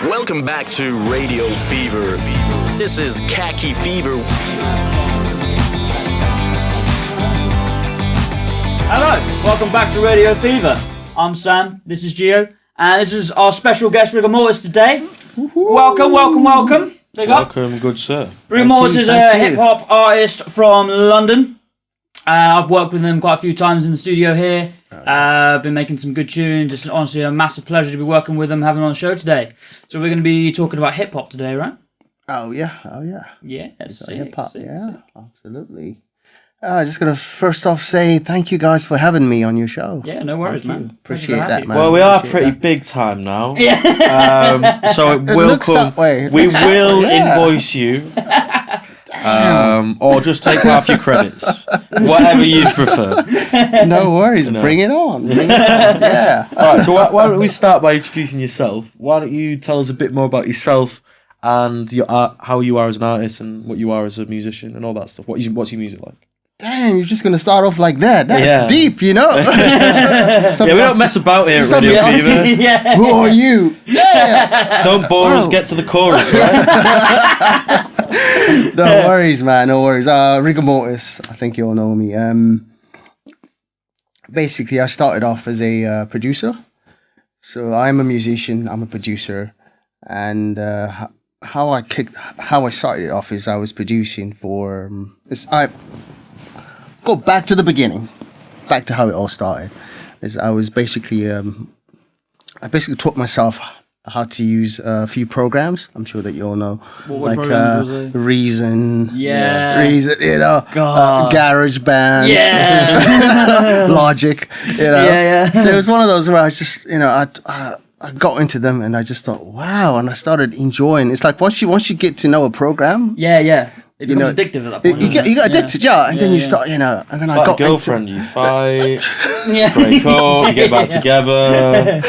Welcome back to Radio Fever. This is Khaki Fever. Hello, welcome back to Radio Fever. I'm Sam, this is Gio, and this is our special guest Rigormortiz today. Woo-hoo. Welcome. Big up. Welcome, good sir. Rigormortiz is a hip-hop artist from London. I've worked with him quite a few times in the studio here. Been making some good tunes. It's honestly a massive pleasure to be working with him, having him on the show today. So we're going to be talking about hip-hop today, right? Oh yeah. Yeah, sick, hip-hop, sick. Absolutely. Just going to first off say thank you guys for having me on your show. Yeah, no worries, man. Appreciate that, man. Well, we are pretty big time now. Yeah. So it will looks come. that way. We will invoice you. Or just take half your credits. Whatever you prefer. No worries. Bring it on. Yeah. Alright, so why don't we start by introducing yourself? Why don't you tell us a bit more about yourself and your art, how you are as an artist and what you are as a musician and all that stuff. What's your music like? Damn, you're just going to start off like that. That's deep, you know? We don't mess about here at Radio Fever. Yeah. Who are you? Yeah. Don't bore us, get to the chorus, right? No worries, man. No worries. Rigormortiz, I think you all know me. Basically, I started off as a producer. So I'm a musician, I'm a producer. And how I started it off is I was producing for... I go back to the beginning, back to how it all started. Is I was basically... I basically taught myself how to use a few programs. I'm sure that you all know, what Reason, you know, GarageBand, Logic, you know. So it was one of those where I just, you know, I got into them and I just thought, wow, and I started enjoying. It's like once you get to know a program, it becomes addictive at that point. You get addicted, and then you start, you know, and then I got a girlfriend, you fight, break up, you get back together.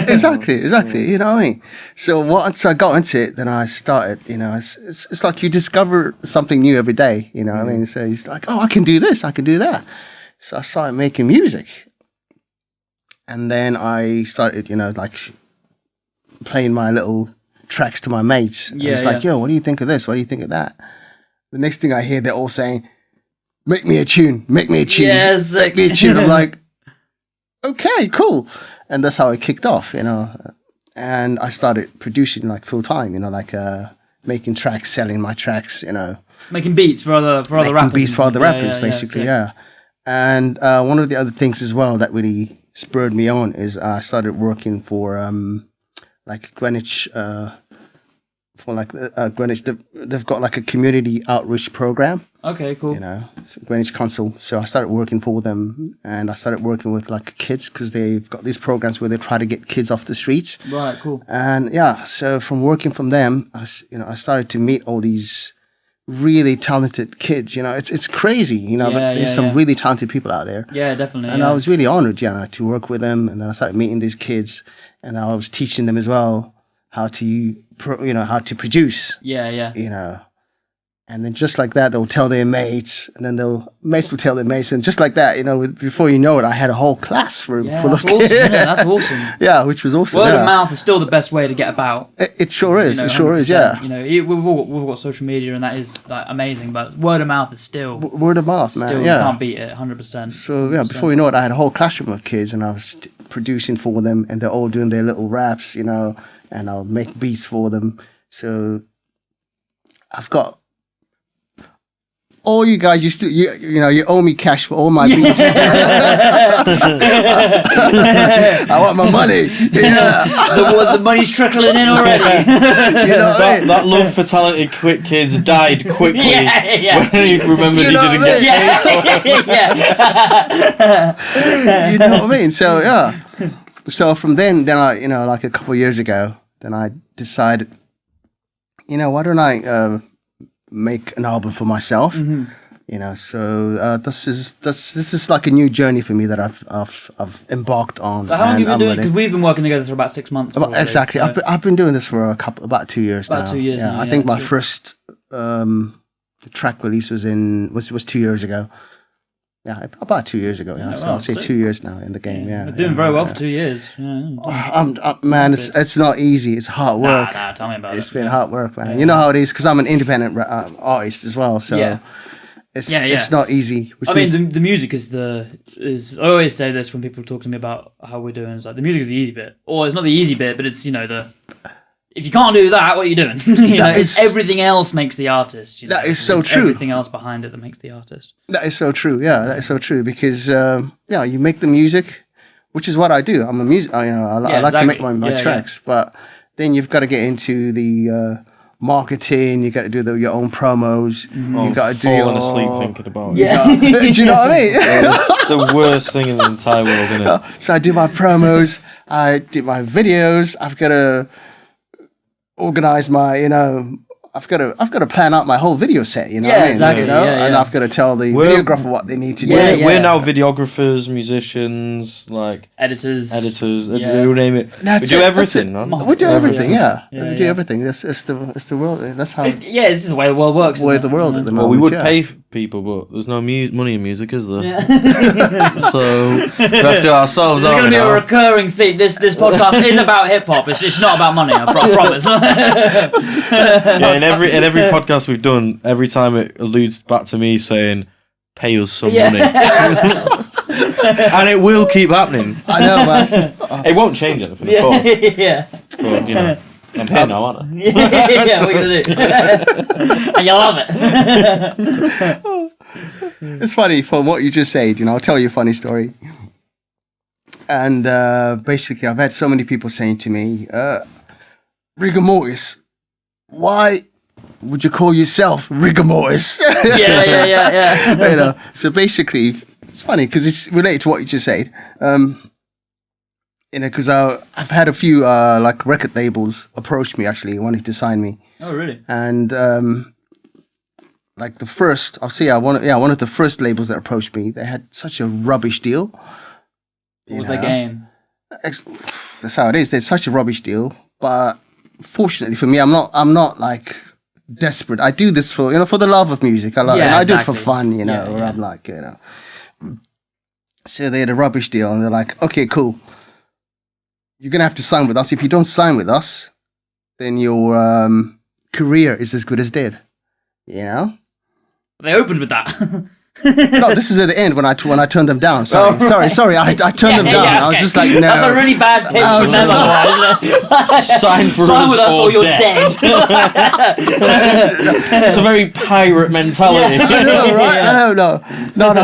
Exactly. You know what I mean? So once I got into it, then I started. You know, it's like you discover something new every day. You know what I mean? So it's like, oh, I can do this, I can do that. So I started making music, and then I started, you know, like playing my little tracks to my mates. And it's like, yo, what do you think of this? What do you think of that? The next thing I hear, they're all saying, make me a tune. Yes. Make me a tune. I'm like, okay, cool. And that's how it kicked off, you know. And I started producing like full time, you know, like making tracks, selling my tracks, you know. Making beats for other rappers. Making beats for other rappers, basically, yeah. And one of the other things as well that really spurred me on is I started working for like Greenwich, Greenwich. They've got like a community outreach program. Okay, cool. You know, Greenwich Council. So I started working for them, and I started working with like kids because they've got these programs where they try to get kids off the streets. Right, cool. And so from working from them, I started to meet all these really talented kids. You know, it's crazy. You know, but there's some really talented people out there. Yeah, definitely. And I was really honored, to work with them. And then I started meeting these kids, and I was teaching them as well how to produce. Yeah. You know. And then just like that, they'll tell their mates, and then mates will tell their mates, and just like that, you know, before you know it, I had a whole class full of kids. That's awesome. Yeah, which was awesome. Word of mouth is still the best way to get about. It sure is. You know, it sure is. Yeah. You know, we've got social media, and that is like amazing. But word of mouth is still word of mouth, man. Still, yeah, you can't beat it. 100%. So before you know it, I had a whole classroom of kids, and I was producing for them, and they're all doing their little raps, you know, and I'll make beats for them. So I've got. All you guys used to, you owe me cash for all my beats. I want my money. Yeah. The money's trickling in already. That love for talented quick kids died quickly when he remembered he didn't get paid for You know what I mean? So, So from then I, like a couple of years ago, then I decided, why don't I... make an album for myself, So this is like a new journey for me that I've embarked on. So how long have you been doing? Because we've been working together for about 6 months. Exactly. So. I've been doing this for about 2 years now. About 2 years. Yeah, now, I think my first track release was 2 years ago. Yeah, about 2 years ago. Yeah, so wow, I'll say sick. 2 years now in the game. Yeah, You're doing very well for 2 years. Yeah. Man, it's not easy. It's hard work. Nah, tell me about It's it. been hard work, man. You know how it is because I'm an independent artist as well. So Yeah. it's not easy. Which I means mean, the music is I always say this when people talk to me about how we're doing. It's like the music is the easy bit, or it's not the easy bit, but it's if you can't do that, what are you doing? It's everything else makes the artist. That is so it's true. Everything else behind it that makes the artist. that is so true. Yeah, that is so true because you make the music, which is what I do. I'm a music. I like to make my tracks, but then you've got to get into the marketing. You got to do your own promos. You got to do falling asleep thinking about it. Yeah. Do you know what I mean? It's the worst thing in the entire world, isn't it? So I do my promos. I do my videos. I've got to organize my, I've got to plan out my whole video set. You know what I mean? Exactly. And I've got to tell the videographer what they need to do. We're now videographers, musicians, like Editors. you name it. That's we do it, everything, that's it. man. We do everything. We do yeah. everything. It's the world. That's how This is the way the world works. the world at the moment. Well, we would yeah. pay people, but there's no money in music, is there? So we have to do it ourselves. This is going to be a recurring theme. This podcast is about hip hop. It's just not about money. I promise. In every podcast we've done, every time it alludes back to me saying, "Pay us some money," and it will keep happening. I know, man. It won't change anything, of course. Yeah. But I'm here now, aren't I? Yeah, what are you going to do? And you love it. It's funny from what you just said. I'll tell you a funny story. And basically, I've had so many people saying to me, "Rigormortiz, why would you call yourself Rigormortiz?" Yeah. So basically, it's funny because it's related to what you just said. Because I've had a few record labels approach me actually wanting to sign me. Oh, really? And the first, one of the first labels that approached me, they had such a rubbish deal. What was their game? That's how it is. There's such a rubbish deal, but fortunately for me, I'm not like desperate. I do this for the love of music. I do it for fun. Where I'm like So they had a rubbish deal, and they're like, "Okay, cool. You're gonna have to sign with us. If you don't sign with us, then your career is as good as dead." They opened with that. No, this is at the end when I turned them down. Sorry. I turned them down. Okay. I was just like, no. That's a really bad pitch for them, otherwise, isn't it? Sign Sign with us or you're dead. It's a very pirate mentality. I know, right? I don't know.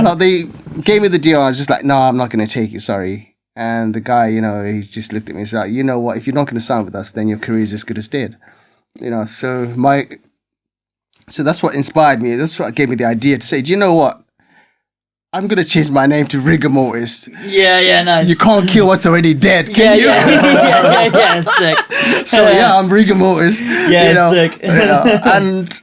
No. They gave me the deal. I was just like, no, I'm not going to take it. Sorry. And the guy, he just looked at me and said, "You know what? If you're not going to sign with us, then your career is as good as dead." So that's what inspired me. That's what gave me the idea to say, "Do you know what? I'm going to change my name to Rigormortiz." Yeah, nice. You can't kill what's already dead, can you? Yeah, sick. So I'm Rigormortiz. Yeah, sick. And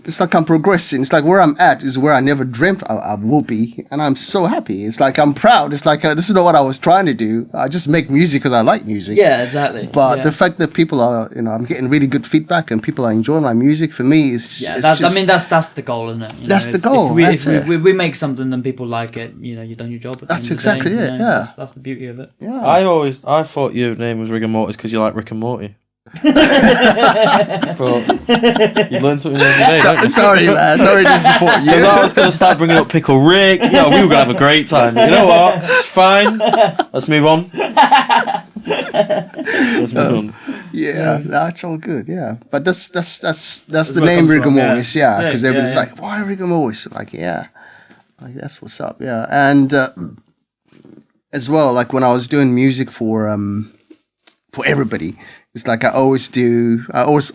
it's like I'm progressing. It's like where I'm at is where I never dreamt I would be, and I'm so happy. It's like I'm proud. It's like this is not what I was trying to do. I just make music because I like music. Yeah, exactly. But the fact that people are, I'm getting really good feedback and people are enjoying my music, for me, is that's the goal, isn't it? That's the goal. If we make something and people like it, you've done your job. That's exactly it. Yeah, that's the beauty of it. Yeah. I thought your name was Rigormortiz because you like Rick and Morty. But you learn something every day, don't you? Sorry, man. Sorry to disappoint you. I was going to start bringing up Pickle Rick. We were going to have a great time. You know what? It's fine. Let's move on. Yeah, that's all good. Yeah, but that's the name Rigormortiz. Yeah, because everybody's like, "Why Rigormortiz?" Like, that's what's up. Yeah, and as well, like when I was doing music for everybody. It's like I always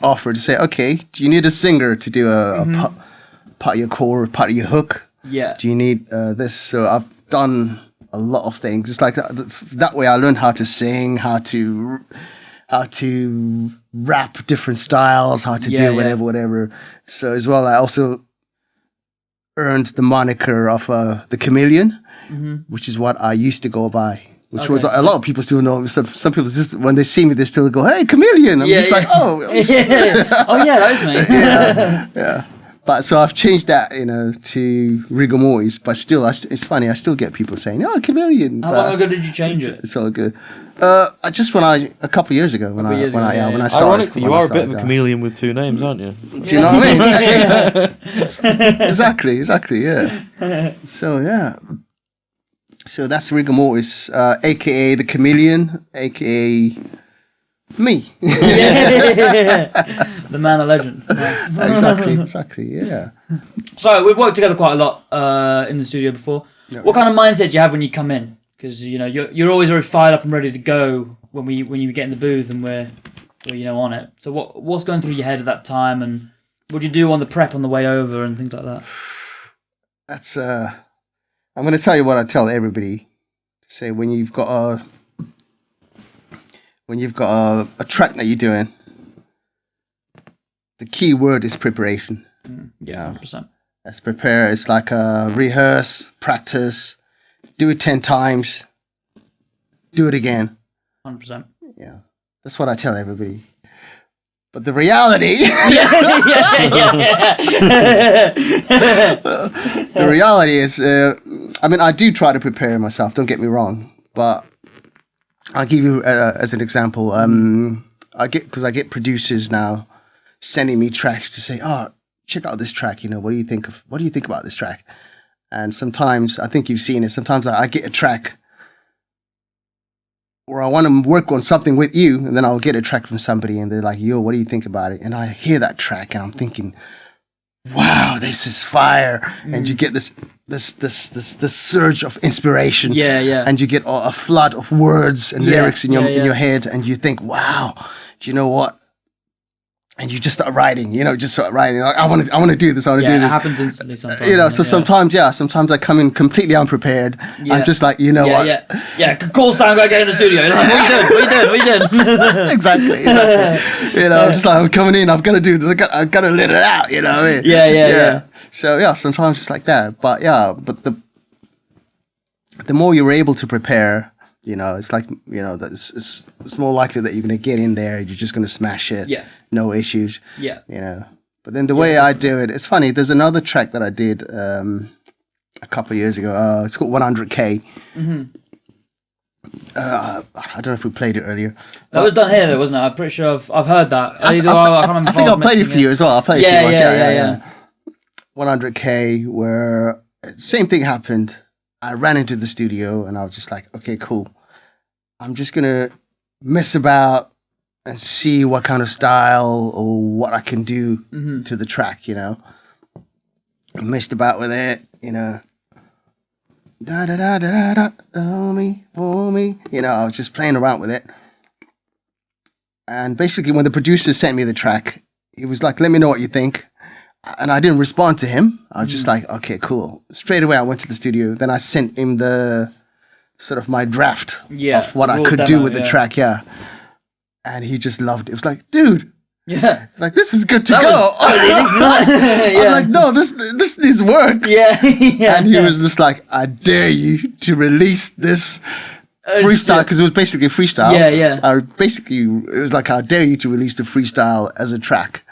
offer to say, "Okay, do you need a singer to do a part of your core, part of your hook? Yeah. Do you need this?" So I've done a lot of things. It's like that way I learned how to sing, how to rap different styles, how to do whatever. So as well, I also earned the moniker of the Chameleon, which is what I used to go by. Which was a lot of people still know. Some people just when they see me, they still go, "Hey, Chameleon!" I'm just like, "Oh, oh yeah, that was me." yeah. But so I've changed that, to Rigormortiz. But still, it's funny. I still get people saying, "Oh, chameleon." How long ago did you change it? It's all good. A couple of years ago when I started. Ironically, you when I are a bit of started, a chameleon with two names, aren't you? Do you know what I mean? Exactly. Yeah. So yeah. So that's Rigormortiz, aka the chameleon, aka me. The man, the legend. Nice. Exactly. Yeah. So we've worked together quite a lot in the studio before. Yeah. What kind of mindset do you have when you come in? Because you're always very fired up and ready to go when you get in the booth and we're on it. So what's going through your head at that time, and what do you do on the prep on the way over and things like that? That's I'm going to tell you what I tell everybody. Say when you've got a track that you're doing, the key word is preparation. Yeah, 100%. Let's prepare. It's like rehearse, practice, do it 10 times, do it again. 100%. Yeah, that's what I tell everybody. But the reality, the reality is, I do try to prepare myself. Don't get me wrong, but I'll give you as an example. I get producers now sending me tracks to say, "Oh, check out this track. What do you think about this track?" And sometimes, I think you've seen it. Sometimes I get a track, or I want to work on something with you, and then I'll get a track from somebody, and they're like, "Yo, what do you think about it?" And I hear that track, and I'm thinking, "Wow, this is fire!" And you get this surge of inspiration, and you get a flood of words and lyrics in your head, and you think, "Wow, do you know what?" And you just start writing, I want to do this. I want to do this. It happens instantly sometimes. Sometimes I come in completely unprepared. Yeah. I'm just like, what? Yeah. Call Sam, go get in the studio. Like, what are you doing? Exactly. I'm just like, I'm coming in. I've got to do this. I got to let it out. You know what I mean? Yeah. So sometimes it's like that. But the more you're able to prepare, it's like, it's more likely that you're going to get in there. You're just going to smash it. Yeah. No issues. Yeah. But then the way I do it, it's funny. There's another track that I did a couple of years ago. It's called 100K. Mm-hmm. I don't know if we played it earlier. That was done here, though, wasn't it? I'm pretty sure I've heard that. I think I played it for you as well. I played it for you. Yeah. 100K, where same thing happened. I ran into the studio and I was just like, okay, cool. I'm just going to mess about and see what kind of style or what I can do to the track, I messed about with it, Da da da da da da, for me. I was just playing around with it. And basically when the producer sent me the track, he was like, let me know what you think. And I didn't respond to him. I was just like, okay, cool. Straight away I went to the studio. Then I sent him the sort of my draft of what I could do with the track, and he just loved it. It was like, dude, it's like, this is good to go. I was like, no, this needs work. And he was just like, I dare you to release this freestyle, because it was basically a freestyle. It was like, I dare you to release the freestyle as a track.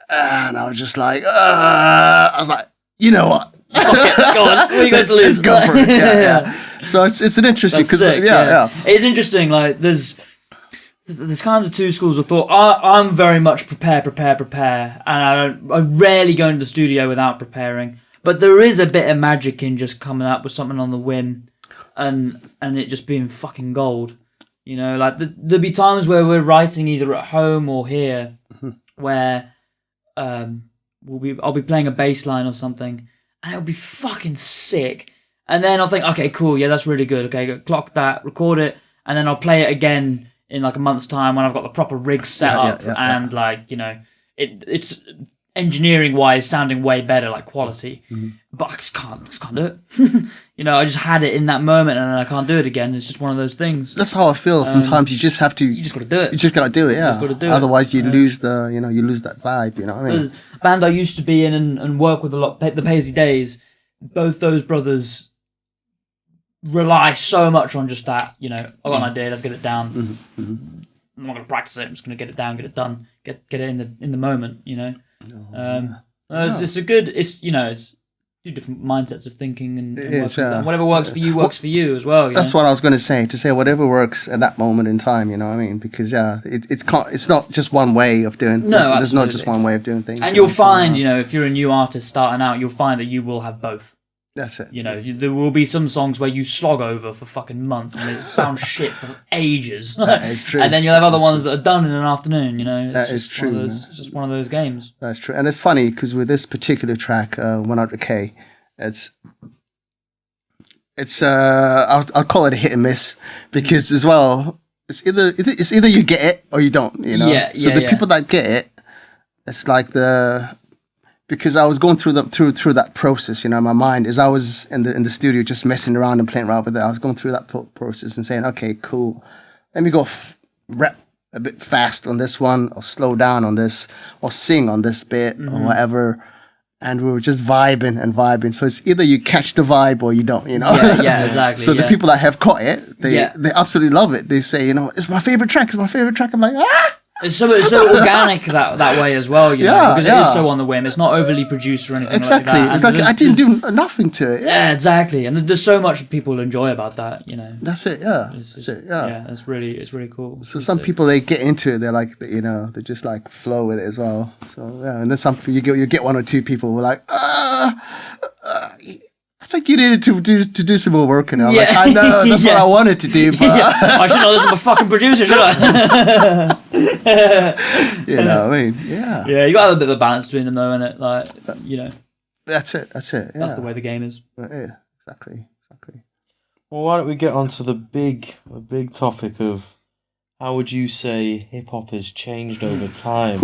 And I was just like, you know what? Go on, what are you going to lose? Let's go for it. So it's an interesting, because it's interesting. Like there's kinds of two schools of thought. I'm very much prepare, and I rarely go into the studio without preparing. But there is a bit of magic in just coming up with something on the whim, and it just being fucking gold. Like there'll be times where we're writing either at home or here, where I'll be playing a bass line or something, and it'll be fucking sick. And then I'll think, okay, cool, yeah, that's really good. Okay, clock that, record it, and then I'll play it again in like a month's time when I've got the proper rig set up and like, it's engineering wise sounding way better, like quality. But I just can't do it. I just had it in that moment and I can't do it again. It's just one of those things. That's how I feel. Sometimes you just have to. You just got to do it. You just got to do it. Yeah. Otherwise, you lose the. You lose that vibe. You know what I mean? There's a band I used to be in and work with a lot. The Paisley Days. Both those brothers rely so much on just that. I got an idea. Let's get it down. I'm not going to practice it. I'm just going to get it down, get it done, get it in the moment. It's a good. It's it's two different mindsets of thinking and It's, whatever works for you works for you as well. That's what I was going to say. To say whatever works at that moment in time. You know what I mean? Because it's not just one way of doing. No, there's not just one way of doing things. And you'll find, if you're a new artist starting out, you'll find that you will have both. That's it. There will be some songs where you slog over for fucking months and it sounds shit for ages. That is true. And then you'll have other ones that are done in an afternoon. That is true. It's just one of those games. That's true. And it's funny because with this particular track, 100K, it's I'll call it a hit and miss because as well it's either you get it or you don't. So the people that get it, it's like because I was going through that process, in my mind, as I was in the studio just messing around and playing around with it. I was going through that process and saying, okay, cool, let me go rap a bit fast on this one, or slow down on this, or sing on this bit, or whatever. And we were just vibing and vibing. So it's either you catch the vibe or you don't, Yeah, exactly. So the people that have caught it, they absolutely love it. They say, it's my favorite track. It's my favorite track. I'm like, ah! It's so organic that way as well, because it is so on the whim. It's not overly produced or anything like that. It's like I didn't do nothing to it. Yeah, exactly. And there's so much people enjoy about that, That's it, That's it, Yeah, it's really cool. So some people, they get into it, they're like, they just like flow with it as well. So yeah, and then some you get one or two people who are like, I think you needed to do some more work, and I'm like, I know that's what I wanted to do, but I should not listen to a fucking producer, should I? Yeah, you got to have a bit of a balance between them, though, innit? That's it. Yeah. That's the way the game is. Yeah, exactly. Well, why don't we get on to the big topic of how would you say hip hop has changed over time?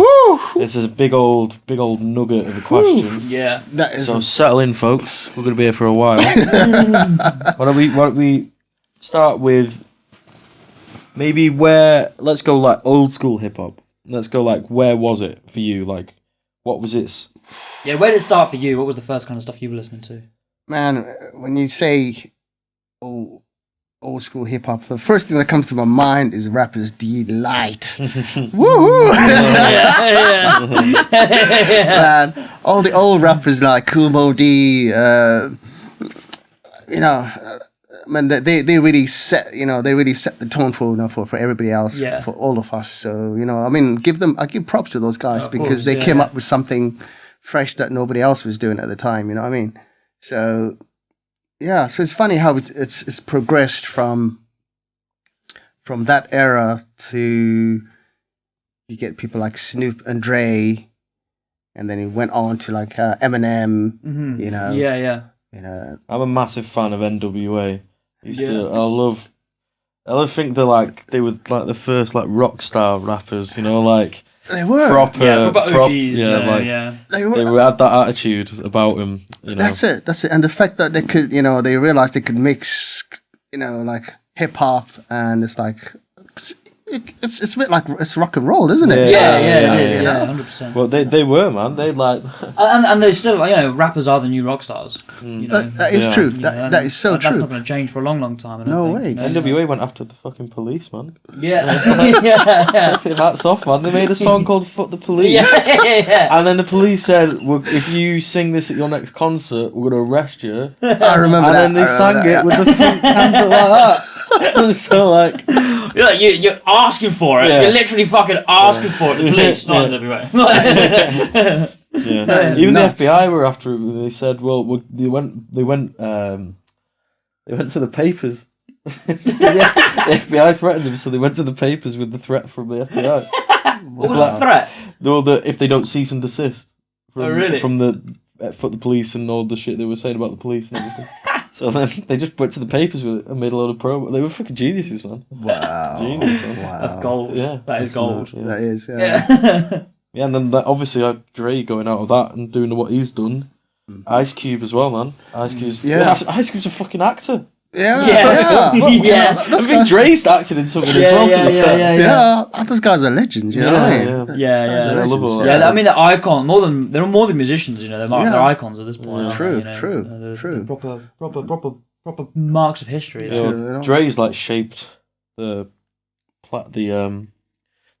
This is a big old nugget of a question. Yeah, that is. So settle in, folks. We're going to be here for a while. Why don't we start with maybe let's go like old school hip hop. Let's go like, where was it for you? Like, what was its? Yeah, where did it start for you? What was the first kind of stuff you were listening to? Man, when you say old school hip hop, the first thing that comes to my mind is Rapper's Delight. Woohoo! Man, all the old rappers like Kumo D, man, they really set the tone for everybody else, for all of us. So I give props to those guys because they came up with something fresh that nobody else was doing at the time. You know what I mean? So. Yeah, so it's funny how it's progressed from that era to you get people like Snoop and Dre, and then it went on to like Eminem. Mm-hmm. Yeah. I'm a massive fan of NWA. I think they were like the first like rock star rappers. They were proper OGs. They had that attitude about them. That's it. And the fact that they could, they realized they could mix, like hip hop, and it's like it's a bit like it's rock and roll, isn't it? Yeah, it is. 100%. Well, they were, man. They like, and they still, rappers are the new rock stars. That is true. That is so true. That's not going to change for a long, long time. No way. NWA went after the fucking police, man. Yeah. Hats off, man. They made a song called "Fuck the Police." Yeah. And then the police said, "If you sing this at your next concert, we're going to arrest you." I remember that. And then they sang it with the hands like that. So like, you're asking for it. Yeah. You're literally fucking asking for it. The police, not the NWA. Even the FBI were after it. They said, "Well, they went to the papers." The FBI threatened them, so they went to the papers with the threat from the FBI. What was the threat? If they don't cease and desist. From the fuck the police and all the shit they were saying about the police and everything. So then they just went to the papers with it and made a load of promo. They were fucking geniuses, man. Wow. Genius, man. Wow. That's gold. Yeah. That is gold. That is, Yeah, and then obviously Dre going out of that and doing what he's done. Ice Cube as well, man. Ice Cube's a fucking actor. Yeah. I think Dre's acted in something as well. Yeah. Those guys are legends. Yeah. I love all that. Yeah, I mean, they're icons. They're more than musicians. They're icons at this point. True. They're proper marks of history. Dre's like shaped the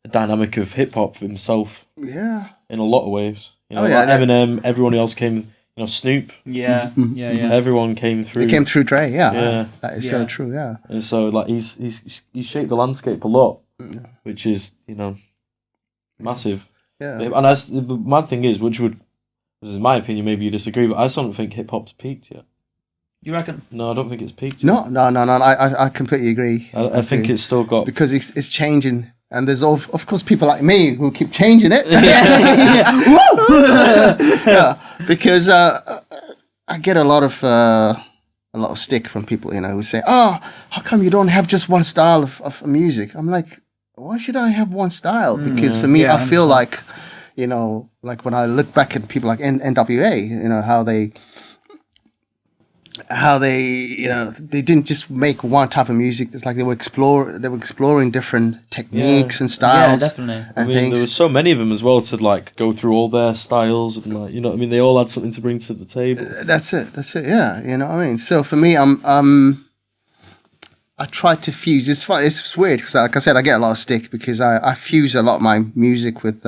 dynamic of hip hop himself. Yeah. In a lot of ways. You know, like Eminem, everyone else came. You know, Snoop. Yeah. Everyone came through. It came through Dre. Yeah. Yeah. That is so true. Yeah. And so like he's shaped the landscape a lot, which is massive. Yeah. And the mad thing is, this is my opinion, maybe you disagree, but I still don't think hip hop's peaked yet. You reckon? No, I don't think it's peaked. No. I completely agree. I think it's still got because it's changing, and there's of course people like me who keep changing it. Yeah, because I get a lot of stick from people, who say, "Oh, how come you don't have just one style of music?" I'm like, why should I have one style? Because for me, I feel like, like when I look back at people like NWA, how they they didn't just make one type of music. It's like they were exploring different techniques and styles. Yeah, definitely. I mean, there were so many of them as well to like go through all their styles and like, you know what I mean, they all had something to bring to the table. That's it. Yeah, you know what I mean. So for me, I try to fuse. It's fun. It's weird because, like I said, I get a lot of stick because I fuse a lot of my music with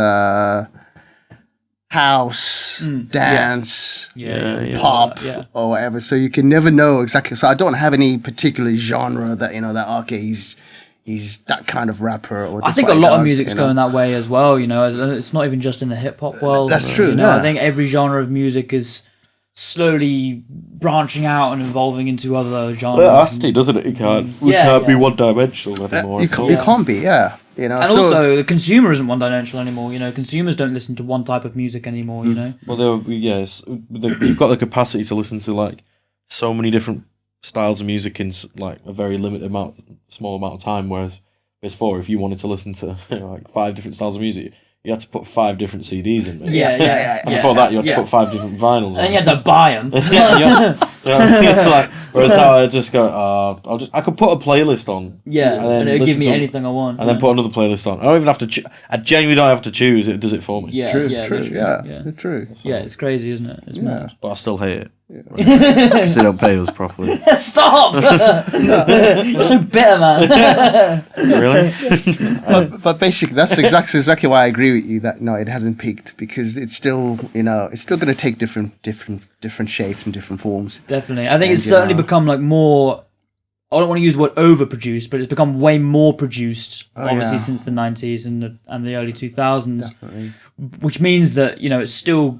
house, dance, pop, or whatever. So you can never know exactly. So I don't have any particular genre that that okay, he's that kind of rapper. Or I think a lot of music's going that way as well. It's not even just in the hip hop world. That's true. I think every genre of music is slowly branching out and evolving into other genres. Well, it has to, doesn't it? We can't be one-dimensional anymore. You can't be, And also, the consumer isn't one-dimensional anymore. Consumers don't listen to one type of music anymore. Well, you've got the capacity to listen to like so many different styles of music in like a very small amount of time. Whereas before, if you wanted to listen to like 5 different styles of music, you had to put 5 different CDs in. Maybe. And before that, you had to put 5 different vinyls. And then you had to buy them. Whereas now I just go, I could put a playlist on. Yeah, and it'll give me anything I want. And then put another playlist on. I don't even have to. I genuinely don't have to choose. It does it for me. Yeah, true. True. Yeah, it's crazy, isn't it? It's mad. But I still hate it. Because they don't pay us properly. Stop! You're so bitter, man. Really? But basically, that's exactly why I agree with you that no, it hasn't peaked because it's still it's still going to take different shapes and different forms. Definitely, I think it's certainly become like more. I don't want to use the word overproduced, but it's become way more produced, obviously since the 90s and the early 2000s. Definitely. Which means that it's still.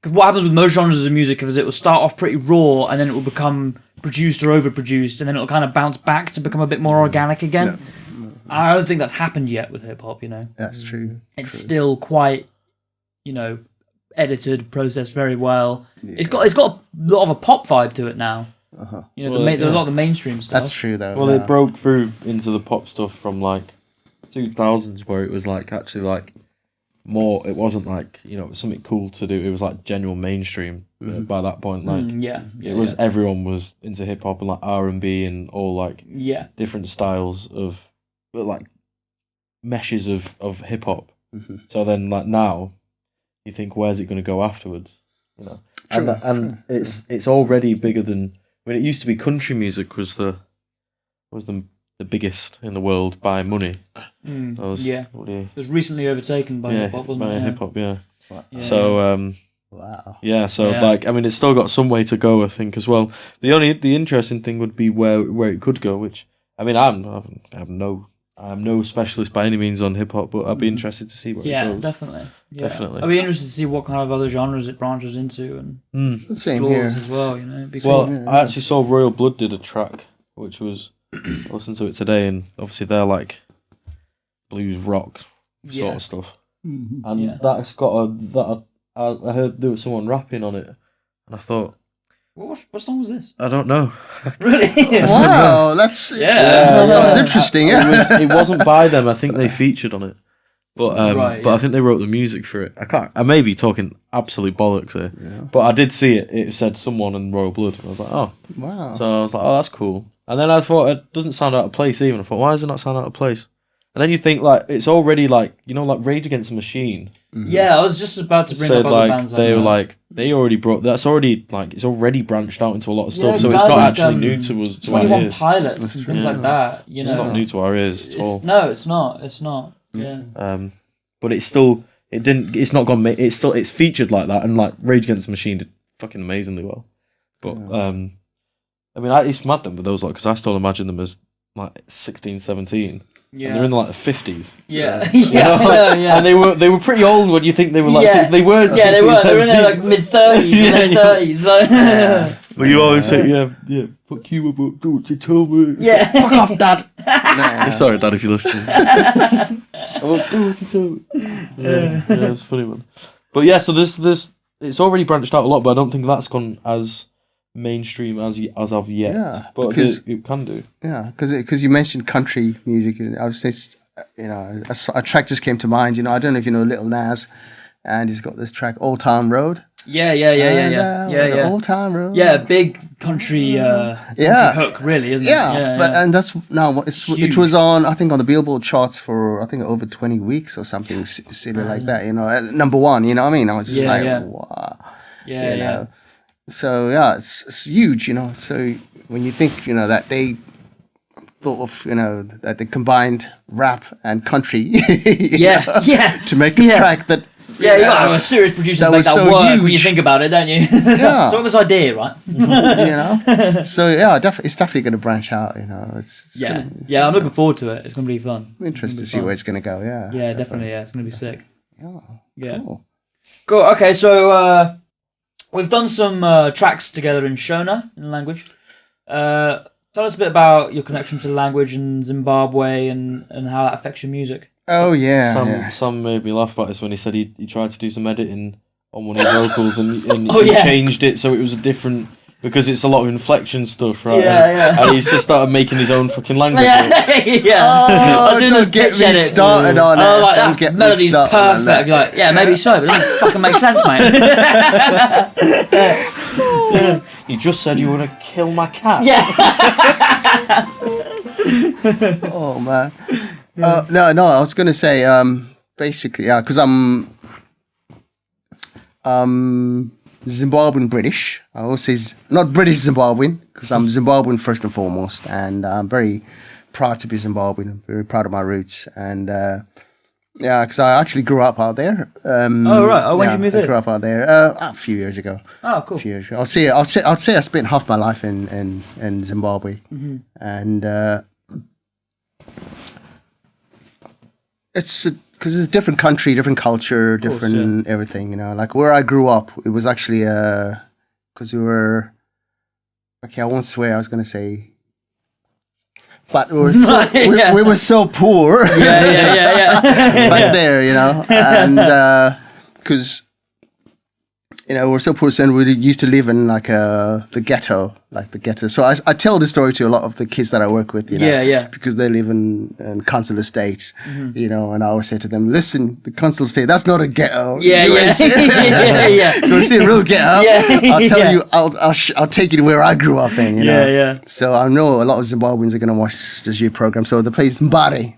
Because what happens with most genres of music is it will start off pretty raw and then it will become produced or overproduced and then it'll kind of bounce back to become a bit more organic again. Yeah. I don't think that's happened yet with hip hop, That's true. It's still quite, edited, processed very well. Yeah. It's got a lot of a pop vibe to it now. A lot of the mainstream stuff. That's true though. Well, it broke through into the pop stuff from like 2000s where it was like actually like more, it wasn't like it was something cool to do. It was like general mainstream by that point. Like it was everyone was into hip hop and like R&B and all like different styles of like meshes of hip hop. So then like now you think where's it going to go afterwards? True. And it's already bigger than. I mean, it used to be country music was the biggest in the world by money. It was recently overtaken by hip hop, wasn't it? Hip hop, yeah. So wow. Yeah, so like I mean, it's still got some way to go, I think, as well. The interesting thing would be where it could go, which I mean, I'm no specialist by any means on hip hop, but I'd be interested to see where it goes. Definitely. Yeah, definitely. I'd be interested to see what kind of other genres it branches into and same here as well. I actually saw Royal Blood did a track, which was. I listened to it today, and obviously they're like blues rock sort of stuff, and that's got I heard there was someone rapping on it, and I thought, what song was this? I don't know. Really? Wow, that sounds interesting. Yeah, it wasn't by them. I think they featured on it, but I think they wrote the music for it. I may be talking absolute bollocks here, but I did see it. It said someone in Royal Blood. And I was like, oh, wow. So I was like, oh, that's cool. And then I thought it doesn't sound out of place even. I thought, why does it not sound out of place? And then you think like it's already like like Rage Against the Machine. Yeah, I was just about to bring up other bands they were like they already brought that's already like it's already branched out into a lot of stuff. So it's not like, actually new to us. 21 Pilots and things like that. It's not new to our ears at all. No, it's not. It's not. Yeah. But it's still it didn't. It's not gone. It's featured like that, and like Rage Against the Machine did fucking amazingly well. But I mean, it's mad them with those because I still imagine them as like 16, 17. Yeah, and they're in like the 50s. Yeah, yeah. And they were pretty old when you think they were like. Yeah. They were. Yeah, they were. They were in their like mid-30s, late 30s. But you always say, yeah, fuck you about do what you told me. Yeah, fuck off, Dad. Sorry, Dad, if you're listening. I won't do what you told me. Yeah, it's funny, man. But yeah, so this it's already branched out a lot, but I don't think that's gone as mainstream as of yet. Yeah, but because it can do. Yeah, because you mentioned country music, and I was saying, a track just came to mind. I don't know if you know Little Nas, and he's got this track Old Town Road. Yeah. Old Town Road. Yeah, big country hook, really, isn't it? Yeah, and that's now it was on, I think, on the Billboard charts for over 20 weeks or something silly like that. Number one. You know what I mean? I was just wow. Yeah. So it's huge. So when you think that they thought of that they combined rap and country, to make a track that. Yeah, you got a serious producer to make that work huge. When you think about it, don't you? Yeah. It's all this idea, right? So it's definitely going to branch out. It's I'm looking forward to it. It's going to be fun. I'm interested to see where it's going to go. Yeah, definitely. Yeah, it's going to be sick. Yeah. Cool. Okay, so we've done some tracks together in Shona, in the language. Tell us a bit about your connection to the language in Zimbabwe and how that affects your music. Oh yeah. Sam made me laugh about this when he said he tried to do some editing on one of his vocals and he changed it so it was a different, because it's a lot of inflection stuff, right? And he's just started making his own fucking language. Oh, don't get me started on it. Like, that melody's perfect. Like, maybe so, but it doesn't fucking make sense, mate. You just said you want to kill my cat. Yeah. Oh man. No, I was gonna say basically because I'm Zimbabwean British. I always say not British Zimbabwean because I'm Zimbabwean first and foremost, and I'm very proud to be Zimbabwean. I'm very proud of my roots, and because I actually grew up out there. When did you move I in? grew up out there a few years ago. Oh, cool. A few years ago. I'd say I spent half my life in Zimbabwe, and it's because it's a different country, different culture, different everything. Like where I grew up, it was actually because we were I won't swear. I was gonna say. But we were so we were so poor. Back there, and because we're so poor, and we used to live in like the ghetto. So I tell this story to a lot of the kids that I work with, because they live in council estates, and I always say to them, listen, the council estate, that's not a ghetto. So it's a real ghetto. I'll tell you, I'll take you to where I grew up in, So I know a lot of Zimbabweans are going to watch this year program. So the place Mbare,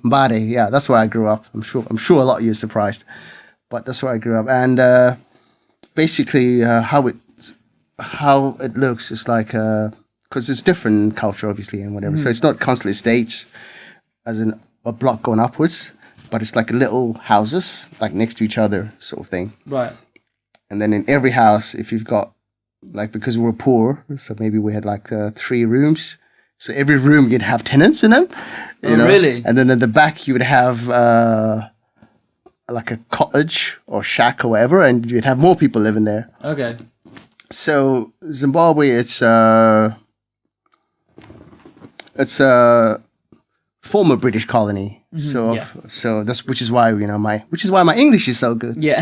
that's where I grew up. I'm sure a lot of you are surprised, but that's where I grew up. And basically how it looks is like because it's different culture obviously and whatever, so it's not council estates as in a block going upwards, but it's like little houses like next to each other sort of thing, right? And then in every house, if you've got like, because we're poor, so maybe we had like 3 rooms, so every room you'd have tenants in them, you know? Really? And then at the back you would have like a cottage or shack or whatever, and you'd have more people living there. Okay. So Zimbabwe, it's a former British colony. So that's which is why my English is so good. Yeah.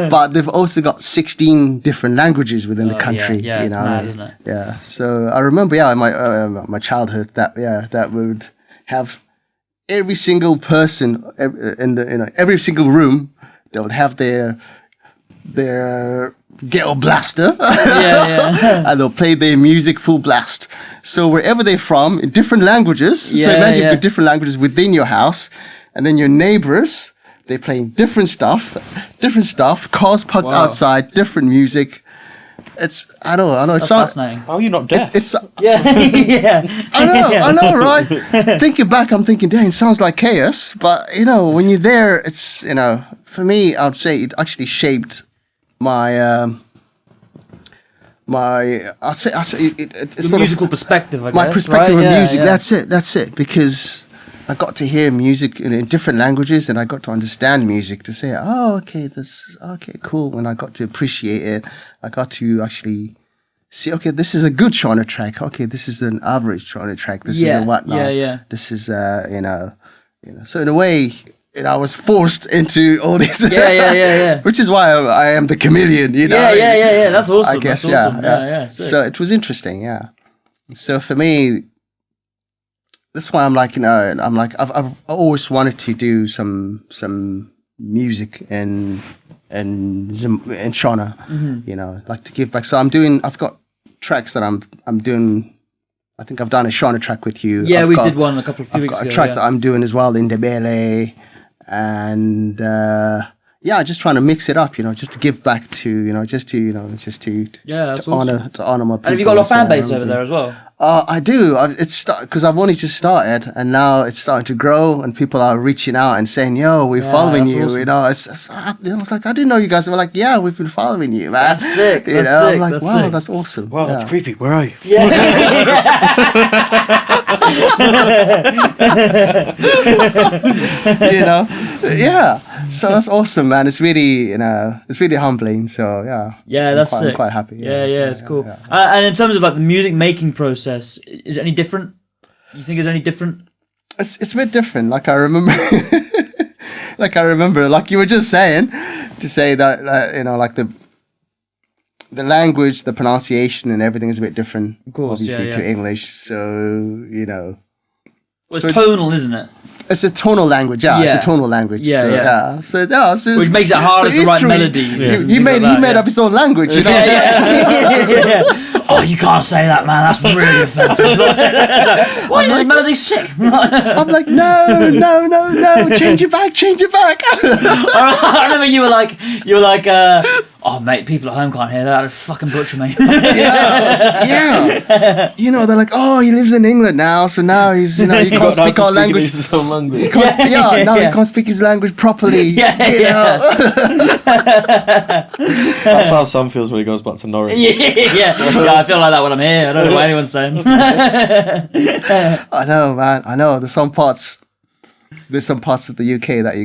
But they've also got 16 different languages within the country. Yeah, it's mad, isn't it? Yeah. So I remember, in my childhood, that would have every single person in every single room. They would have their ghetto blaster, and they'll play their music full blast. So wherever they're from, in different languages. So imagine you've got different languages within your house, and then your neighbors, they're playing different stuff, cars parked outside, different music. I know. That's fascinating. How are you not deaf? It's Yeah, yeah. I know, right? Thinking back, I'm thinking, dang, it sounds like chaos. But when you're there, it's for me, I'd say it actually shaped my it's The sort musical of perspective, I guess. my perspective right? of Yeah, music. yeah. That's it. Because I got to hear music in different languages, and I got to understand music to say, oh, okay, cool. And I got to appreciate it. I got to actually see, okay, this is a good Shona track. Okay, this is an average Shona track. This is a whatnot. Yeah. This is So in a way, I was forced into all these. Yeah. Which is why I am the chameleon. Yeah. That's awesome. I guess, That's awesome. Yeah. Sick. So it was interesting, yeah. So for me, that's why I'm like, I've always wanted to do some music in Shona, like to give back. So I've got tracks that I'm doing. I think I've done a Shona track with you. Yeah, we did one a few weeks ago. I've got a track that I'm doing as well in Ndebele, and just trying to mix it up, just to give back to, just to that's to awesome. honor my people. And have you got a lot of fan base over there as well? I do. It's because I've only just started, and now it's starting to grow, and people are reaching out and saying, "Yo, we're following you." Awesome. It's like I didn't know you guys were like, "Yeah, we've been following you, man." That's sick. I'm like, that's wow, sick. that's awesome. Wow, that's creepy. Where are you? Yeah. So that's awesome, man. It's really, it's really humbling. So Yeah, that's sick. I'm quite happy. Yeah, it's cool. And in terms of like the music making process, is it any different? You think it's any different? It's a bit different. Like I remember, like you were just saying, to say that like the language, the pronunciation, and everything is a bit different. Of course, obviously to English. So Well, it's So tonal, isn't it? it's a tonal language. Yeah, Yeah. it's a tonal language. Yeah. So Which makes it harder to it's write true. melodies. He made up his own language. Yeah. Oh, you can't say that, man. That's really offensive. Why is the melody sick? I'm like, no, change it back. I remember you were like, oh mate, people at home can't hear that. It'd fucking butcher me. Yeah. They're like, oh, he lives in England now, so now he's, he can't speak our language. His own language. He can't he can't speak his language properly. That's how Sam feels when he goes back to Norwich. Yeah, I feel like that when I'm here. I don't know what anyone's saying. I know, man. I know. There's some parts of the UK that you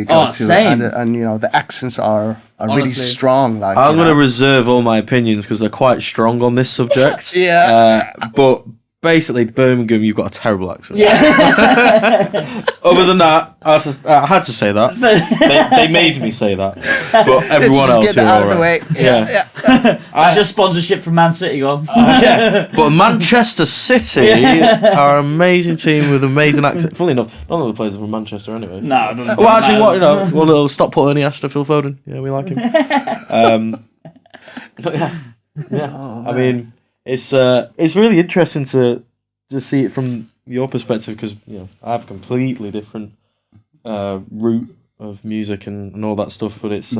go to, same. and the accents are really Honestly. strong. Like I'm going to reserve all my opinions because they're quite strong on this subject. Yeah. But basically, Birmingham, you've got a terrible accent. Yeah. Other than that, I had to say that. They made me say that. But everyone else, get that out of the way. Yeah. That's just sponsorship from Man City gone. Yeah. But Manchester City are an amazing team with amazing accent. Funnily enough, none of the players are from Manchester anyway. No, it doesn't Well, actually, matter. what? We'll stop put Ernie Astor, Phil Foden. Yeah, we like him. But yeah. I mean, it's really interesting to see it from your perspective because I have a completely different route of music and all that stuff. But it's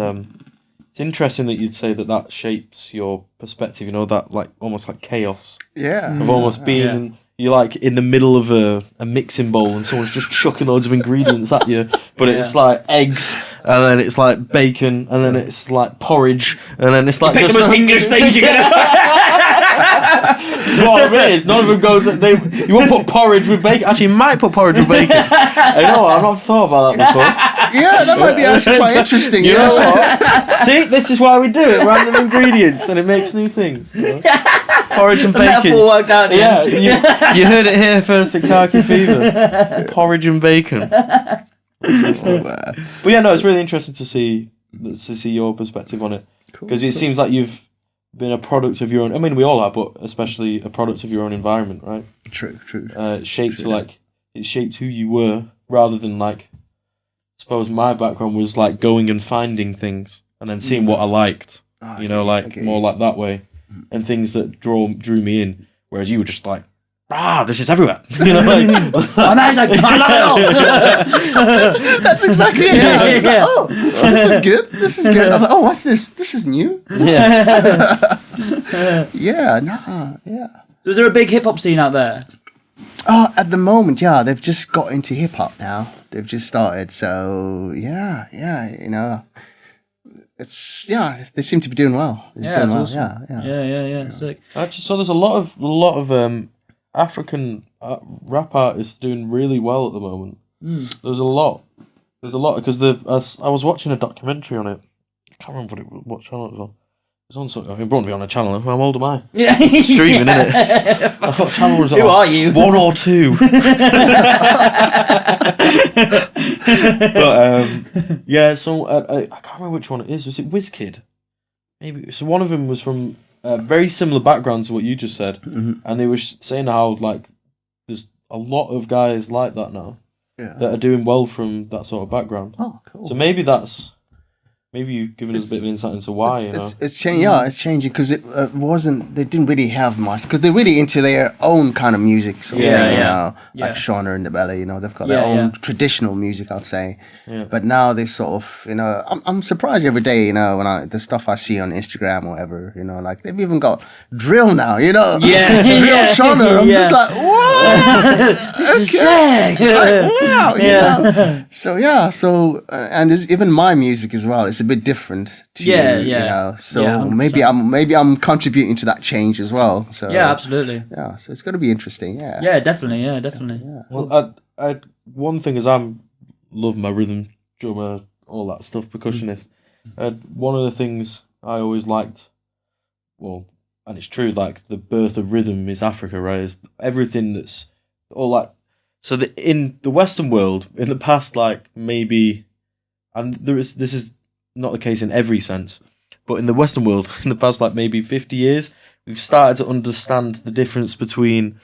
interesting that you'd say that shapes your perspective. That like almost like chaos. Yeah. Of almost being you're like in the middle of a mixing bowl and someone's just chucking loads of ingredients at you, but it's like eggs and then it's like bacon and then it's like porridge and then it's like Pick just the most English things you can. what it is, none of them goes. You won't put porridge with bacon. Actually, you might put porridge with bacon. I know. I've not thought about that before. Yeah, that might be actually quite interesting. You know what? See, this is why we do it. Random ingredients, and it makes new things. Porridge and bacon. Metaphor worked out. Yeah, you heard it here first at Khaki Fever. Porridge and bacon. But yeah, no, it's really interesting to see your perspective on it because it seems like you've been a product of your own. I mean, we all are, but especially a product of your own environment, right? True. It shaped who you were rather than like. I suppose my background was like going and finding things and then seeing what I liked. More like that way, and things that drew me in. Whereas you were just like, this is everywhere. Amazing! I love it all. That's exactly it. Yeah. Like, this is good. I'm like, what's this? This is new. Yeah. Yeah, nah, yeah. Was there a big hip hop scene out there? At the moment, yeah, they've just got into hip hop now. They've just started, so yeah, you know, they seem to be doing well. They're doing well. Awesome. Yeah. Sick. Actually, so there's a lot of African rap artists doing really well at the moment. There's a lot because I was watching a documentary on it. I can't remember what channel it was on. It's on something. I mean, it won't be on a channel. How old am I? Yeah, it's streaming, isn't it? What channel was it? Who are you? 1 or 2. But yeah, so I can't remember which one it is. Was it WizKid? Maybe. So one of them was from very similar backgrounds to what you just said, and they were saying how like there's a lot of guys like that now that are doing well from that sort of background. Oh, cool. So maybe you've given us a bit of insight into why, it's changing. Yeah, it's changing because it wasn't. They didn't really have much because they're really into their own kind of music. So like Shona and the Belly. You know, they've got their own traditional music, I'd say. Yeah. But now they sort of, you know, I'm surprised every day. You know, when the stuff I see on Instagram or whatever. You know, like they've even got drill now. You know, drill Shona. I'm just like, what? Okay. Like, wow. You know? So and there's even my music as well. It's a bit different to you know, so maybe I'm contributing to that change as well. So absolutely. Yeah, so it's going to be interesting. Definitely. Well, I one thing is love my rhythm, drummer, all that stuff, percussionist. One of the things I always liked, well, and it's true, like the birth of rhythm is Africa, right? Is everything that's all that. So in the Western world, in the past, like maybe, and this is not the case in every sense, but in the Western world, in the past like maybe 50 years, we've started to understand the difference between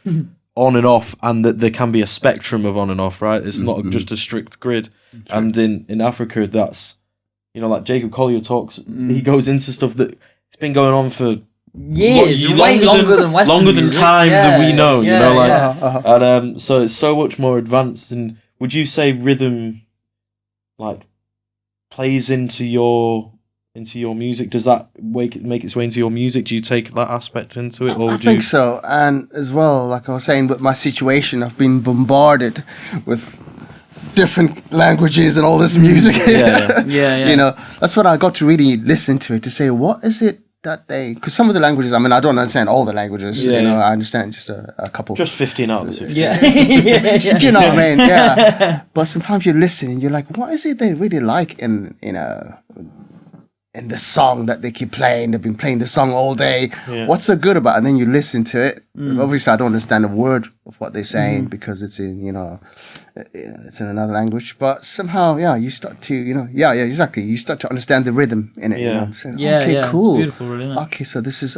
on and off, and that there can be a spectrum of on and off, right? It's not just a strict grid. And in Africa, that's, you know, like Jacob Collier talks, he goes into stuff that it's been going on for years, way longer than Western longer than music. time that we know, you know, like, yeah. So it's so much more advanced. And would you say rhythm, like, plays into your music? Does that make its way into your music? Do you take that aspect into it, or I think so? And as well, like I was saying, with my situation, I've been bombarded with different languages and all this music. Yeah. You know, that's what I got to really listen to it to say, what is it that they? Because some of the languages, I mean, I don't understand all the languages. You know, I understand just a couple. Just 15 out of 16. Yeah. Do you know what I mean? Yeah. But sometimes you listen and you're like, what is it they really like in the song that they keep playing? They've been playing the song all day. Yeah. What's so good about it? And then you listen to it. Obviously, I don't understand a word of what they're saying because it's in, you know, it's in another language. But somehow, you start to, you know, exactly. You start to understand the rhythm in it. You know? So, okay, cool. It's beautiful, really, isn't it? Okay, so this is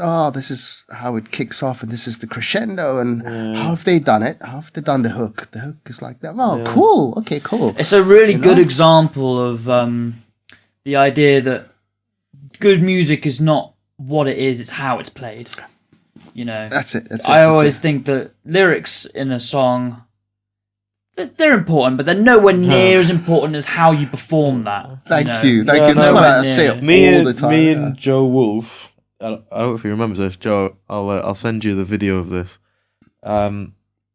how it kicks off, and this is the crescendo, and how have they done it? How have they done the hook? The hook is like that. Oh, cool. Okay, cool. It's a really good example of the idea that good music is not what it is, it's how it's played. You know, that's it. I always think that lyrics in a song, they're important, but they're nowhere near as important as how you perform that. Thank you. That's what I say all the time. Me and Joe Wolf, I don't know if you remember this, Joe, I'll send you the video of this.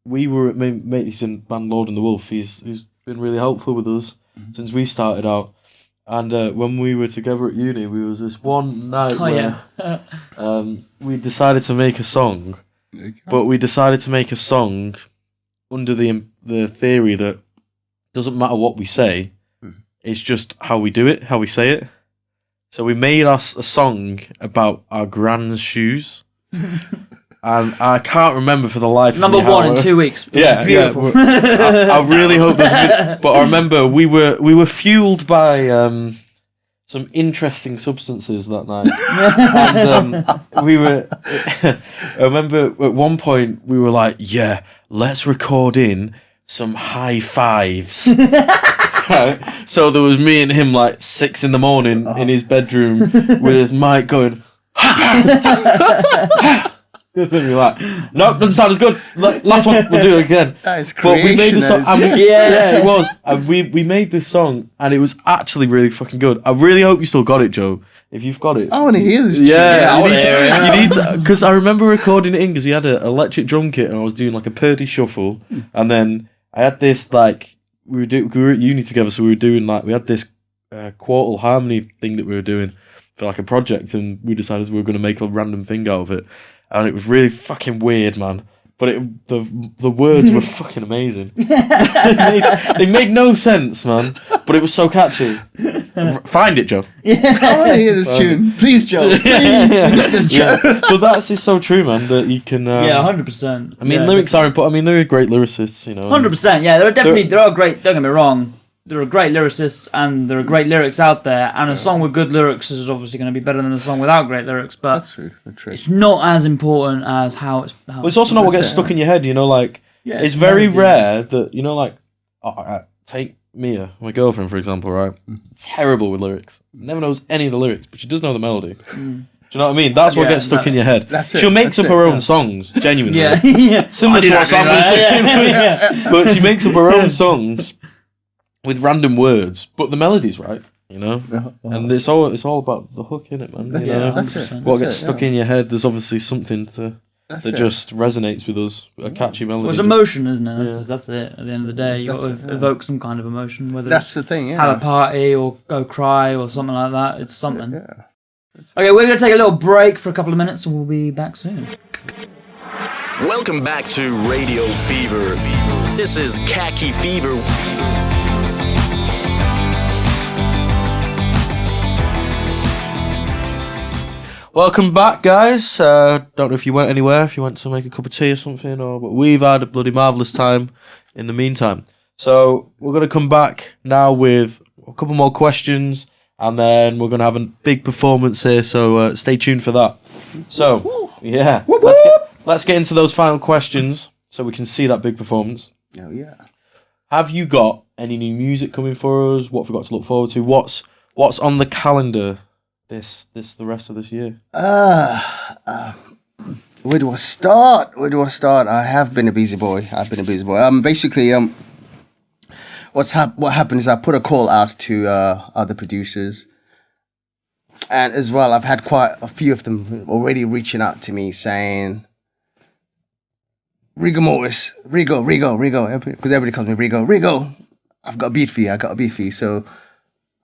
We were at he's in band Lord and the Wolf. He's been really helpful with us since we started out. And when we were together at uni, we was this one night where we decided to make a song, but we decided to make a song under the theory that doesn't matter what we say, it's just how we do it, how we say it. So we made us a song about our grand's shoes. And I can't remember for the life of me. Number one in 2 weeks. Beautiful. I really hope there's but I remember we were fueled by some interesting substances that night. And we were I remember at one point we were like, let's record in some high fives. Right? So there was me and him like 6 a.m. in his bedroom with his mic going We're like, no, doesn't sound as good. Last one, we'll do it again. That is creation. But we made the song. It was. And we made this song, and it was actually really fucking good. I really hope you still got it, Joe. if you've got it. I want to hear this. Yeah, I wanna hear it. you need to, because I remember recording it in because he had an electric drum kit and I was doing like a Purdy shuffle, and then I had this like we were at uni together, so we were doing like we had this quartal harmony thing that we were doing for like a project, and we decided we were going to make a random thing out of it, and it was really fucking weird, man. But the words were fucking amazing. they made no sense, man. But it was so catchy. Find it, Joe. I want to hear this tune. Please, Joe. Please. This tune. But that's is so true, man. That you can. 100%. I mean, lyrics are important. I mean, they're great lyricists, you know. 100%. Yeah, there are great. Don't get me wrong. There are great lyricists and there are great lyrics out there, and a song with good lyrics is obviously going to be better than a song without great lyrics. But That's true. it's not as important as how it's. Well, it's also not what gets stuck in your head, you know. Like, it's very rare that, you know, like, take Mia, my girlfriend, for example, right? Terrible with lyrics. Never knows any of the lyrics, but she does know the melody. Do you know what I mean? That's what gets stuck in your head. That's it. She'll make up her own songs, genuinely. Yeah. Similar to what Sam was saying. But she makes up her own songs with random words, but the melody's right, you know. And it's all about the hook, innit, man? That's you know? it. That's it. What That's gets it, stuck in your head? There's obviously something that just resonates with us. A catchy melody. Well, it's emotion, isn't it? That's it. At the end of the day, you got to evoke some kind of emotion, whether That's it's the thing. Yeah. have a party or go cry or something like that. It's something. Yeah. Okay, we're going to take a little break for a couple of minutes, and we'll be back soon. Welcome back to Radio Fever. This is Khaki Fever. Welcome back, guys. Don't know if you went anywhere, if you went to make a cup of tea or something, but we've had a bloody marvellous time in the meantime. So we're going to come back now with a couple more questions, and then we're going to have a big performance here, so stay tuned for that. So, yeah, let's get into those final questions so we can see that big performance. Oh, yeah. Have you got any new music coming for us? What have we got to look forward to? What's on the calendar the rest of this year? Where do I start? I have been a busy boy. Basically, what happened is I put a call out to other producers, and as well, I've had quite a few of them already reaching out to me saying, Rigormortiz, Rigo, because everybody calls me Rigo. I've got a beat for you. So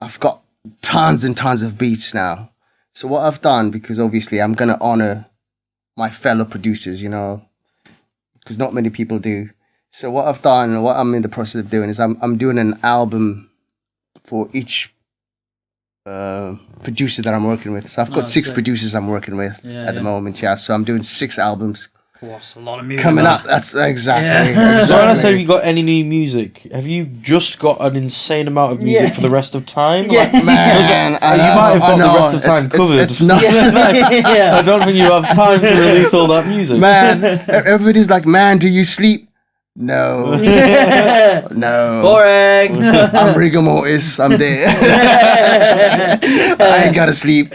I've got tons and tons of beats now. So what I've done, because obviously I'm going to honor my fellow producers, you know, because not many people do. So what I've done, what I'm in the process of doing is I'm doing an album for each producer that I'm working with. So I've got 6 producers I'm working with at the moment. Yeah, so I'm doing 6 albums. That's a lot of music coming up. That's exactly. So when I say you got any new music, have you just got an insane amount of music for the rest of time? Yeah, like, man. you might have got the rest of time covered. It's not. I don't think you have time to release all that music. Man, everybody's like, man, do you sleep? No. No. Boring. I'm Rigormortiz. I'm there. I ain't gotta sleep.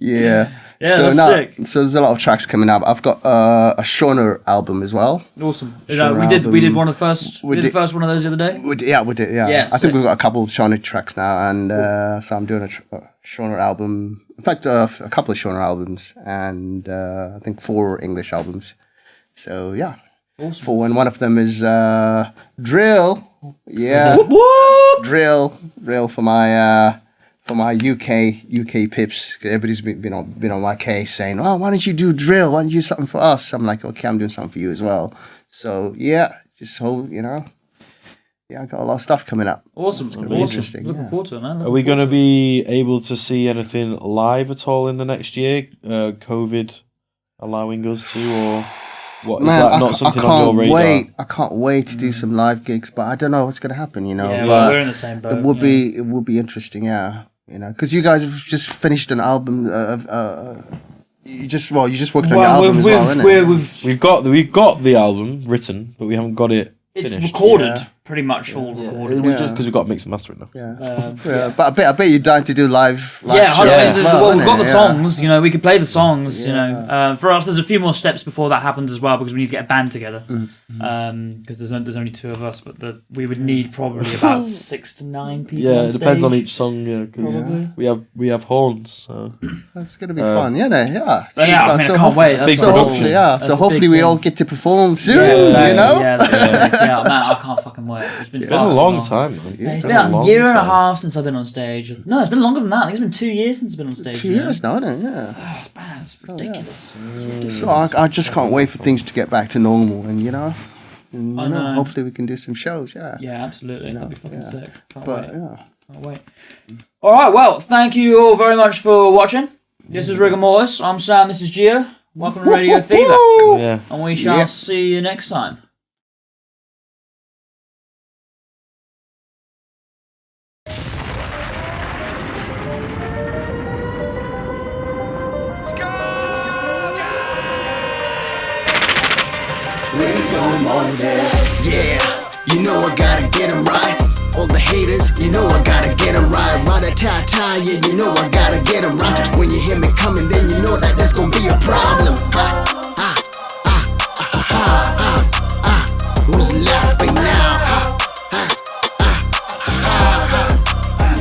Yeah. Yeah, so that's sick. So there's a lot of tracks coming up. I've got a Shona album as well. Awesome. Shona We did one of the first. We did the did- first one of those the other day. We did. Yeah. Yeah, I sick. think we've got a couple of Shona tracks now, and so I'm doing a Shona album. In fact, a couple of Shona albums, and I think 4 English albums. So yeah, Awesome. 4, and one of them is drill. Yeah, drill for my UK pips. Everybody's been on my case saying, "Oh, why don't you do drill? Why don't you do something for us?" I'm like, "Okay, I'm doing something for you as well." So yeah, just hold, you know. Yeah, I got a lot of stuff coming up. Awesome. It's gonna be interesting. Looking forward to it, man. Are we going to be able to see anything live at all in the next year? COVID allowing us to, or what? Is that not something on your radar? I can't wait to do some live gigs, but I don't know what's going to happen, you know. Yeah, but we're in the same boat. it would be interesting, yeah. You know, because you guys have just finished an album. You just worked on your album as well, innit? We've got the album written, but we haven't got it It's finished. recorded. pretty much all recorded. It was just because we got mix and mastering now. But I bet you're dying to do live Yeah, shows as well, we've got the innit? songs, we could play the songs, for us, there's a few more steps before that happens as well, because we need to get a band together. Because there's only 2 of us, but we would need probably about 6 to 9 people. Yeah, on it depends on stage. each song. Yeah, because we have horns. So. That's gonna be fun, yeah. But yeah, I can't wait. That's big so production. That's So a hopefully big we thing. all get to perform soon. Exactly, You know. Yeah, man, I can't fucking wait. It's been It's been a long time, man. It's been a year and a half since I've been on stage. No, it's been longer than that. I think it's been 2 years since I've been on stage. 2 years now, isn't it? Yeah. Man, it's ridiculous. So I just can't wait for things to get back to normal, and I know. hopefully we can do some shows. Yeah. Yeah, absolutely. That'd be fucking sick. Can't But wait. yeah. Can't wait. All right, well, thank you all very much for watching. This is Rigormortiz. I'm Sam. This is Gio. Welcome to Radio Fever. Yeah. And we shall see you next time. Rigormortiz, yeah, you know I gotta get 'em right. All the haters, you know I gotta get 'em right. Rat-a-tat-tat, yeah, you know I gotta get 'em right. When you hear me coming, then you know that there's gonna be a problem. Who's laughing now?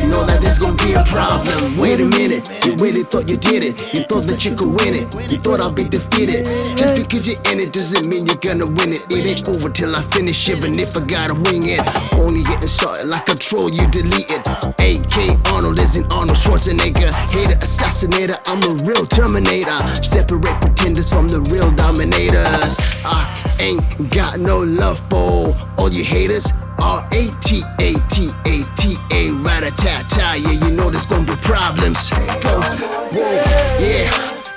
You know that there's gonna be a problem. Wait a minute, you really thought you did it. You thought that you could win it. You thought I'll be defeated. Just because you're in it doesn't mean you're gonna win it. It ain't over till I finish, even if I gotta wing it. Only getting started like a troll, you delete it. AK Arnold isn't Arnold Schwarzenegger. Hater assassinator, I'm a real Terminator. Separate pretenders from the real dominators. I ain't got no love for all you haters. R-A-T-A-T-A-T-A, rat-a-tat-tat, yeah, you know there's gonna be problems. Go, whoa, yeah,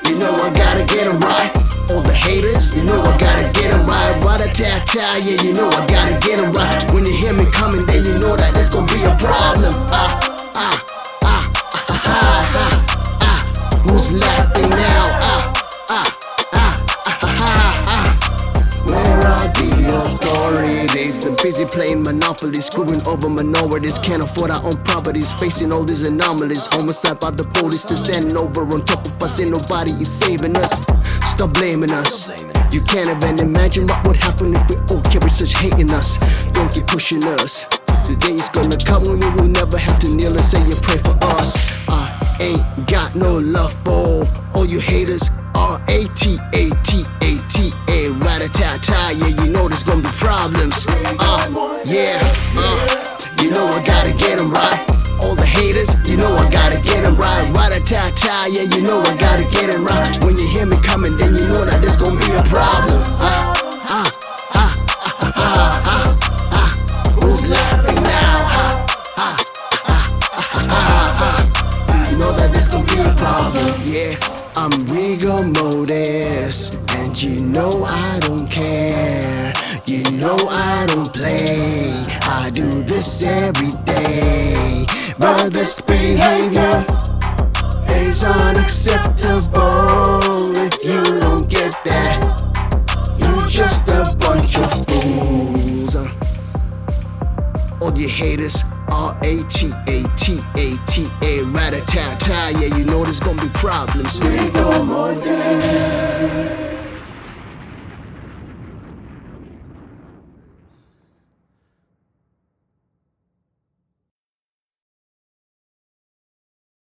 you know I gotta get 'em right. All the haters, you know I gotta get 'em right. Rat-a-tat-tat, yeah, you know I gotta get 'em right. When you hear me coming, then you know that there's gonna be a problem. Who's laughing now? Where are the authorities? They're busy playing Monopoly, screwing over minorities. Can't afford our own properties, facing all these anomalies. Homicide by the police, still standing over on top of us. Ain't nobody is saving us. Stop blaming us. You can't even imagine what would happen if we all carry such hate in us. Don't keep pushing us. The day is gonna come when we will never have to kneel and say you pray for us. I ain't got no love for all you haters. R-A-T-A-T-A-T-A, rat-a-tat-tat, yeah, you know there's gonna be problems. You know I gotta get 'em right. All the haters, you know I gotta get 'em right. Rat-a-tat-tat, yeah, you know I gotta get 'em right. When you hear me coming, then you know that there's gonna be a problem. Who's laughing now? You know that there's gonna be a problem, yeah. I'm Rigormortiz, and you know I don't care. You know I don't play. I do this every day. But this behavior is unacceptable. If you don't get that, you just a bunch of fools. All you haters, R-A-T-A-T-A-T-A, rat-a-tat-tat, yeah, you know there's gonna be problems.